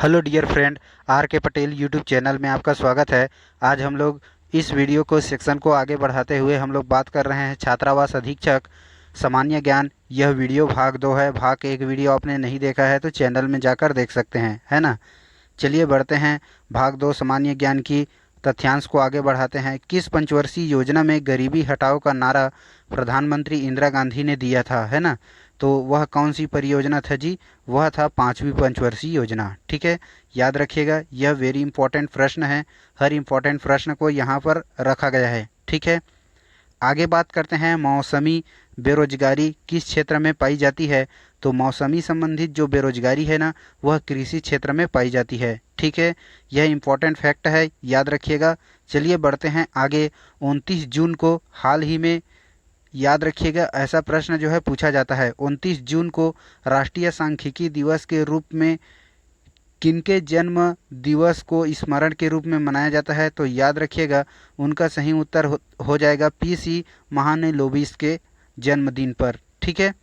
Hello dear friend, are के Patel YouTube channel में आपका स्वागत है। आज हम लोग इस वीडियो को सेक्शन को आगे बढ़ाते हुए हम लोग बात कर रहे हैं छात्रावास अधीक्षक सामान्य ज्ञान। यह वीडियो भाग 2 है। भाग 1 वीडियो आपने नहीं देखा है तो चैनल में जाकर देख सकते हैं, है ना। चलिए बढ़ते हैं भाग 2 सामान्य ज्ञान की तथ्यांश को आगे बढ़ाते हैं। किस पंचवर्षीय योजना में गरीबी हटाओ का नारा प्रधानमंत्री इंदिरा गांधी ने दिया था, है ना। तो वह कौन सी परियोजना था जी? वह था 5वीं पंचवर्षीय योजना। ठीक है, याद रखिएगा, यह वेरी इंपॉर्टेंट प्रश्न है। हर इंपॉर्टेंट प्रश्न को यहाँ पर रखा गया है। ठीक है, आगे बात करते हैं मौसमी बेरोजगारी किस क्षेत्र में पाई जाती है। तो मौसमी संबंधित जो बेरोजगारी है ना, वह कृषि क्षेत्र में पाई जाती है। ठीक है, यह इंपॉर्टेंट फैक्ट है, याद रखिएगा। चलिए बढ़ते हैं आगे। 29 जून को हाल ही में, याद रखिएगा, ऐसा प्रश्न जो है पूछा जाता है, 29 जून को राष्ट्रीय सांख्यिकी दिवस के रूप में किनके जन्म दिवस को स्मरण के रूप में मनाया जाता है। तो याद रखिएगा, उनका सही उत्तर हो जाएगा पीसी महालनोबिस के जन्मदिन पर। ठीक है,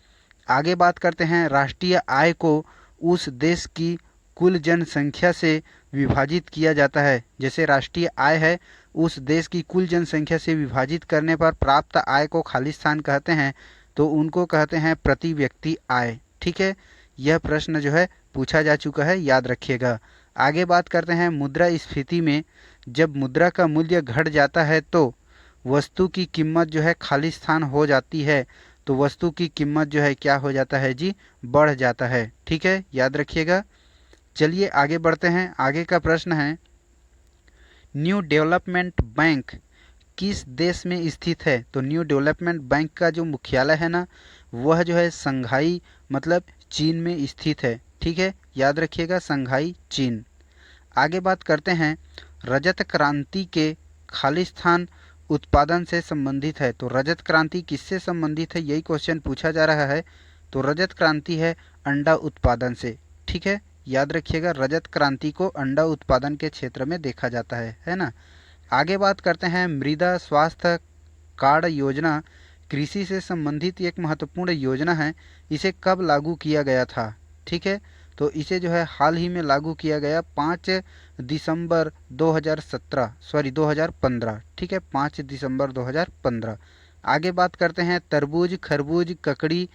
आगे बात करते हैं। राष्ट्रीय आय को उस देश की कुल जनसंख्या से विभाजित किया जाता है। जैसे राष्ट्रीय आय है, उस देश की कुल जनसंख्या से विभाजित करने पर प्राप्त आय को खालिस्तान कहते हैं, तो उनको कहते हैं प्रति व्यक्ति आय। ठीक है, यह प्रश्न जो है पूछा जा चुका है, याद रखिएगा। आगे बात करते हैं मुद्रास्फीति में जब मुद्रा का मूल्य घट जाता है तो वस्तु की कीमत जो है खालिस्तान हो जाती है। तो वस्तु की कीमत जो है क्या हो जाता है जी? बढ़ जाता है। ठीक है, याद रखिएगा। चलिए आगे बढ़ते हैं। आगे का प्रश्न है, न्यू डेवलपमेंट बैंक किस देश में स्थित है। तो न्यू डेवलपमेंट बैंक का जो मुख्यालय है ना, वह जो है संघाई मतलब चीन में स्थित है। ठीक है, याद रखिएगा, संघाई चीन। आगे बात करते हैं, रजत क्रांति के खालिस्तान उत्पादन से संबंधित है। तो रजत क्रांति किससे संबंधित है, यही क्वेश्चन पूछा जा रहा है। तो रजत क्रांति है अंडा उत्पादन से। ठीक है, याद रखिएगा, रजत क्रांति को अंडा उत्पादन के क्षेत्र में देखा जाता है ना। आगे बात करते हैं, मृदा स्वास्थ्य कार्ड योजना कृषि से संबंधित एक महत्वपूर्ण योजना है। इसे कब लागू किया गया था? ठीक है, तो इसे जो है हाल ही में लागू किया गया 5 दिसंबर 2015। ठीक है, 5 दिसंबर 2015। आगे बात करते हैं, तरबूज खरबूज ककड़ी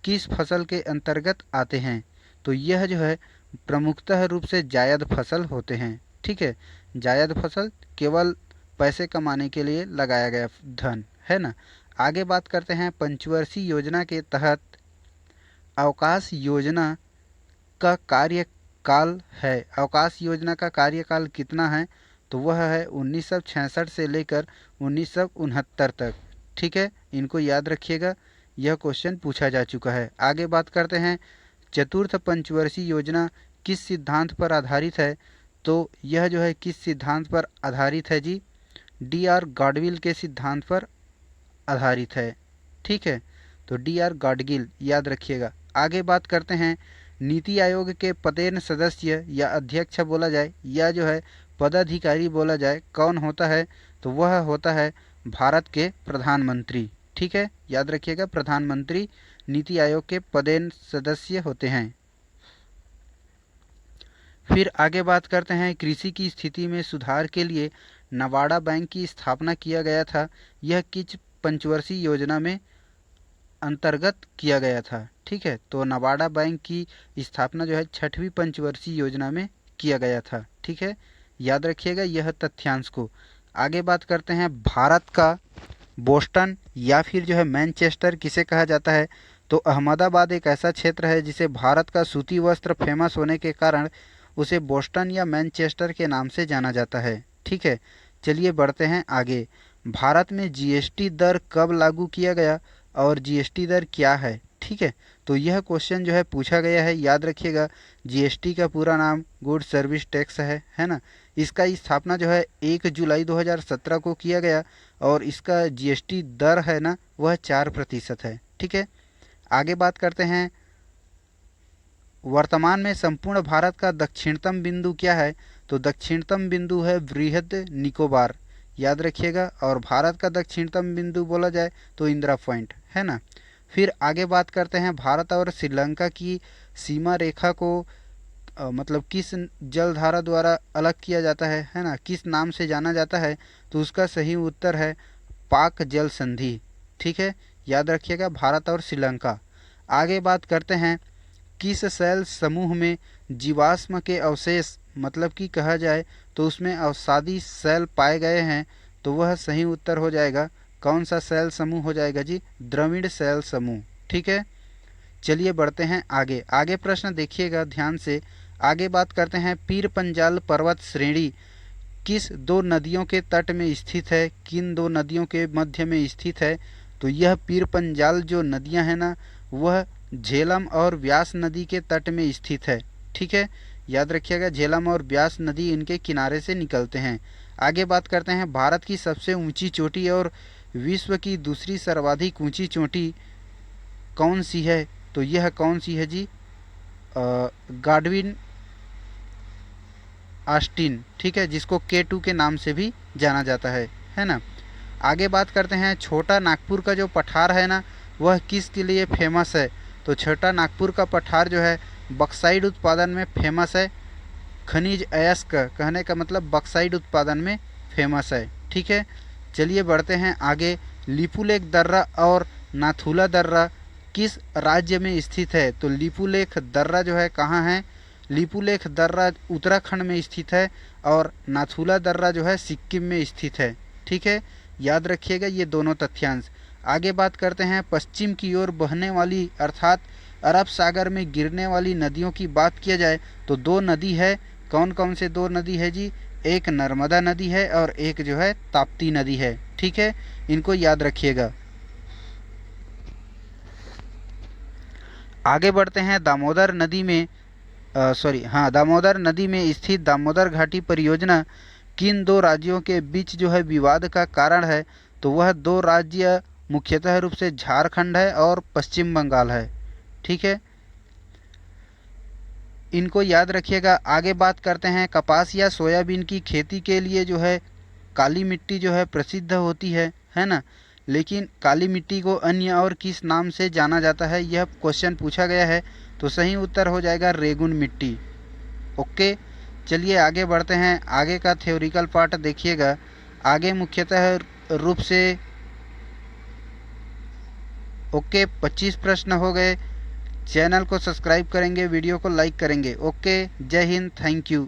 किस फसल के अंतर्गत आते हैं। तो यह जो है प्रमुखतः रूप से जायद फसल होते हैं। ठीक है, जायद फसल केवल पैसे कमाने के लिए लगाया गया धन है ना। आगे बात करते हैं, पंचवर्षीय योजना के तहत अवकाश योजना का कार्यकाल है। अवकाश योजना का कार्यकाल कितना है? तो वह है 1966 से लेकर 1969 तक। ठीक है, इनको याद रखिएगा, यह क्वेश्चन पूछा जा चुका है। आगे बात करते हैं, चतुर्थ पंचवर्षीय योजना किस सिद्धांत पर आधारित है। तो यह जो है किस सिद्धांत पर आधारित है जी? डी आर गॉडविल के सिद्धांत पर आधारित है। ठीक है, तो डी आर गॉडगिल, याद रखिएगा। आगे बात करते हैं, नीति आयोग के पदेन सदस्य या अध्यक्ष बोला जाए या जो है पदाधिकारी बोला जाए, कौन होता है? तो वह होता है भारत के प्रधानमंत्री। ठीक है, याद रखिएगा, प्रधानमंत्री नीति आयोग के पदेन सदस्य होते हैं। फिर आगे बात करते हैं, कृषि की स्थिति में सुधार के लिए नबार्ड बैंक की स्थापना किया गया था। यह किस पंचवर्षीय योजना में अंतर्गत किया गया था? ठीक है, तो नबार्ड बैंक की स्थापना जो है 6वीं पंचवर्षीय योजना में किया गया था। ठीक है, याद रखिएगा यह तथ्यांश को। आगे बात करते हैं, भारत का बोस्टन या फिर जो है मैनचेस्टर किसे कहा जाता है। तो अहमदाबाद एक ऐसा क्षेत्र है जिसे भारत का सूती वस्त्र फेमस होने के कारण उसे बोस्टन या मैनचेस्टर के नाम से जाना जाता है। ठीक है, चलिए बढ़ते हैं आगे। भारत में जीएसटी दर कब लागू किया गया और जीएसटी दर क्या है? ठीक है, तो यह क्वेश्चन जो है पूछा गया है, याद रखिएगा। जीएसटी का पूरा नाम गुड सर्विस टैक्स है ना। इसका स्थापना जो है 1 जुलाई 2017 को किया गया और इसका जीएसटी दर है ना, वह 4% है। ठीक है, आगे बात करते हैं, वर्तमान में संपूर्ण भारत का दक्षिणतम बिंदु क्या है। तो दक्षिणतम बिंदु है वृहद निकोबार, याद रखिएगा। और भारत का दक्षिणतम बिंदु बोला जाए तो इंदिरा पॉइंट, है ना। फिर आगे बात करते हैं, भारत और श्रीलंका की सीमा रेखा को मतलब किस जलधारा द्वारा अलग किया जाता है ना, किस नाम से जाना जाता है, तो उसका सही उत्तर है पाक जल संधि। ठीक है, याद रखिएगा, भारत और श्रीलंका। आगे बात करते हैं, किस सेल समूह में जीवाश्म के अवशेष मतलब कि कहा जाए तो उसमें अवसादी सेल पाए गए हैं, तो वह सही उत्तर हो जाएगा कौन सा सेल समूह हो जाएगा जी, द्रविड़ सेल समूह। ठीक है, चलिए बढ़ते हैं आगे। आगे प्रश्न देखिएगा ध्यान से। आगे बात करते हैं, पीर पंजाल पर्वत श्रेणी किस दो नदियों के तट में स्थित है, किन दो नदियों के मध्य में स्थित है, तो यह पीर पंजाल जो नदियां हैं ना, वह झेलम और व्यास नदी के तट में स्थित है। ठीक है, याद रखिएगा, झेलम और व्यास नदी इनके किनारे से निकलते हैं। आगे बात करते हैं, भारत की सबसे ऊंची चोटी और विश्व की दूसरी सर्वाधिक ऊंची चोटी कौन सी है, तो यह कौन सी है जी, गाडविन ऑस्टिन। ठीक है, जिसको K2 के नाम से भी जाना जाता है ना। आगे बात करते हैं, छोटा नागपुर का जो पठार है ना, वह किसके लिए फेमस है, तो छोटा नागपुर का पठार जो है बक्साइड उत्पादन में फेमस है, खनिज अयस्क कहने का मतलब बक्साइड उत्पादन में फेमस है। ठीक है, चलिए बढ़ते हैं आगे। लिपुलेख दर्रा और नाथुला दर्रा किस राज्य में स्थित है, तो लिपुलेख दर्रा जो है कहाँ है, लिपुलेख दर्रा उत्तराखंड में स्थित है और नाथुला दर्रा जो है सिक्किम में स्थित है। ठीक है, याद रखिएगा ये दोनों तथ्यांश। आगे बात करते हैं, पश्चिम की ओर बहने वाली अर्थात अरब सागर में गिरने वाली नदियों की बात किया जाए तो दो नदी है, कौन कौन से दो नदी है जी, एक नर्मदा नदी है और एक जो है ताप्ती नदी है। ठीक है, इनको याद रखिएगा। आगे बढ़ते हैं, दामोदर नदी में दामोदर नदी में स्थित दामोदर घाटी परियोजना किन दो राज्यों के बीच जो है विवाद का कारण है, तो वह दो राज्य मुख्यतः रूप से झारखंड है और पश्चिम बंगाल है। ठीक है, इनको याद रखिएगा। आगे बात करते हैं, कपास या सोयाबीन की खेती के लिए जो है काली मिट्टी जो है प्रसिद्ध होती है ना, लेकिन काली मिट्टी को अन्य और किस नाम से जाना जाता है, यह क्वेश्चन पूछा गया है, तो सही उत्तर हो जाएगा रेगुन मिट्टी। ओके, चलिए आगे बढ़ते हैं। आगे का थ्योरिकल पार्ट देखिएगा। आगे मुख्यतः रूप से 25 प्रश्न हो गए। चैनल को सब्सक्राइब करेंगे, वीडियो को लाइक करेंगे। ओके, जय हिंद, थैंक यू।